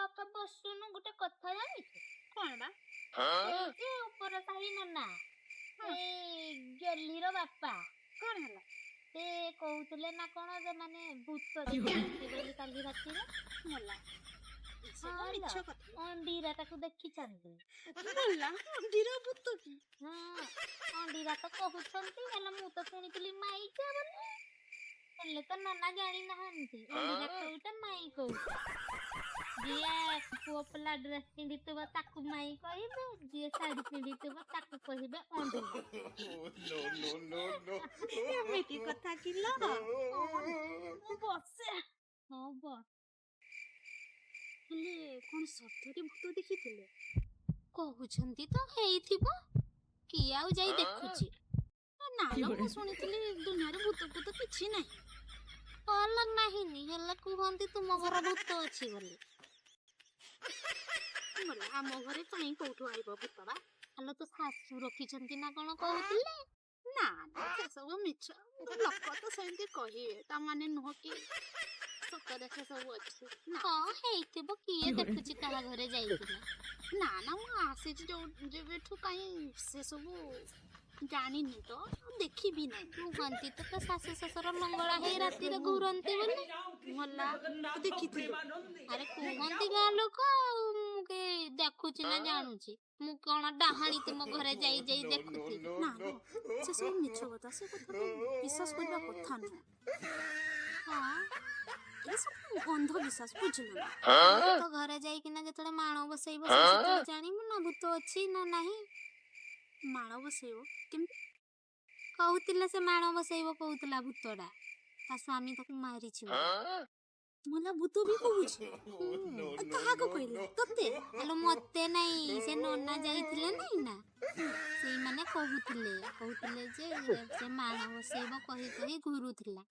ବାପା ବସୁନୁ ଗୋଟେ କଥା ଜାଣିଛୁ? କଣ ବା? ଏ ଉପର ସାହି ନନା ଏଇ ଗେଲିର ବାପା କଣ ହେଲା? ସେ କହୁଥିଲେ ନା କଣ ଯେ ମାନେ ଭୂତ ଦେଖିଛନ୍ତି ବୋଲି କାଲି ରାତିରେ। ମଲା ହଁ ମିଛ ଲୋ, କଥା। ଅଣ୍ଡିରା ତାକୁ ଦେଖିଛନ୍ତି। ମଲା ମନ୍ଦିର ଭୂତ କି? ହଁ ଅଣ୍ଡିରା ତ କହୁଛନ୍ତି ହେଲେ ମୁଁ ତ ଶୁଣିଥିଲି ମାଇକା ବୋଲି। ହେଲେ ତ ନନା ଜାଣିନାହାନ୍ତି ଅଣ୍ଡିରା କୋଉଟା ମାଇ କୋଉଟା। ଯିଏ ପୁଅ ପିଲା ଡ୍ରେସ ପିନ୍ଧିଥିବ ତାକୁ ମାଇ କହିବେ, ଯିଏ ଶାଢୀ ପିନ୍ଧିଥିବ ତାକୁ କହିବେ ଅଣ୍ଡିରା। ଏମିତି କଥା କିଲ? ବସେ। ହଁ ବସ। ହେଲେ କଣ ସତରେ ଭୂତ ଦେଖିଥିଲେ? କହୁଛନ୍ତି ତ ହେଇଥିବ, କିଏ ଆଉ ଯାଇ ଦେଖୁଛି। ନା ମୁଁ ଶୁଣିଥିଲି ଦୁନିଆରେ ଭୂତ ଫୂତ କିଛି ନାହିଁ। ଭଲ ନାହିଁନି ହେଲେ କୁହନ୍ତି ତୁମ ଘର ଭୂତ ଅଛି ବୋଲି। ମଲା ଆମ ଘରେ କାହିଁ କୋଉଠୁ ଆଇବ ଭୂତ ବା? ହେଲେ ତ ଶାଶୁ ରଖିଛନ୍ତି ନା କଣ କହୁଥିଲେ? ନା ସେସବୁ ମିଛ। ଲୋକ ତ ସେମିତି କହିବେ, ତାମାନେ ନୁହଁ କି ସତରେ ସେସବୁ ଅଛି। ହଁ ହେଇଥିବ, କିଏ ଦେଖୁଛି କାହା ଘରେ ଯାଇକିନା। ନା ମୁଁ ଆସିଛି ଯେବେଠୁ କାହିଁ ସେସବୁ ଜାଣିନି ତ, ଦେଖିବି ନାହିଁ। କୁହନ୍ତି ତ ତା ଶାଶୁ ଶ୍ୱଶୁର ଲଙ୍ଗଳା ହେଇ ରାତିରେ ଘୁରନ୍ତି ବୋଲି। ମଲା ଦେଖିଥିଲୁ? ଆରେ କୁହନ୍ତି ଗାଁ ଲୋକ ଆଉ, ମୁଁ କି ଦେଖୁଛି ନା ଜାଣୁଛି। ମୁଁ କଣ ଡାହାଣୀ ତୁମ ଘରେ ଯାଇ ଯାଇ ଦେଖୁଥିଲି। ନା ସେସବୁ ମିଛ କଥା, ସେ କଥା ତ ବିଶ୍ୱାସ କରିବା କଥା ନୁହଁ। ହଁ ଏସବୁ ଅନ୍ଧବିଶ୍ୱାସ, ବୁଝିଲୁ ନା? ତ ଘରେ ଯାଇକିନା ଯେତେବେଳେ ମାଣ ବସେଇବ ସେତେବେଳେ ଜାଣିବୁ ନା ଭୂତ ଅଛି ନା ନାହିଁ। ମାଳ ବସେଇବ କେମିତି? କହୁଥିଲା ସେ ମାଣ ବସେଇବ କହୁଥିଲା ଭୂତଟା, ତା ସ୍ୱାମୀ ତାକୁ ମାରିଛି ବୋଲି। ମଲା ଭୂତ ବି କହୁଛି? କାହାକୁ କହିଲା? ତତେ? ଆଲୋ ମତେ ନାଇଁ, ସେ ନନା ଯାଇଥିଲେ ନାଇଁ ନା, ସେଇମାନେ କହୁଥିଲେ ଯେ ସେ ମାଣ ବସେଇବ କହି କହି ଘୁରୁଥିଲା।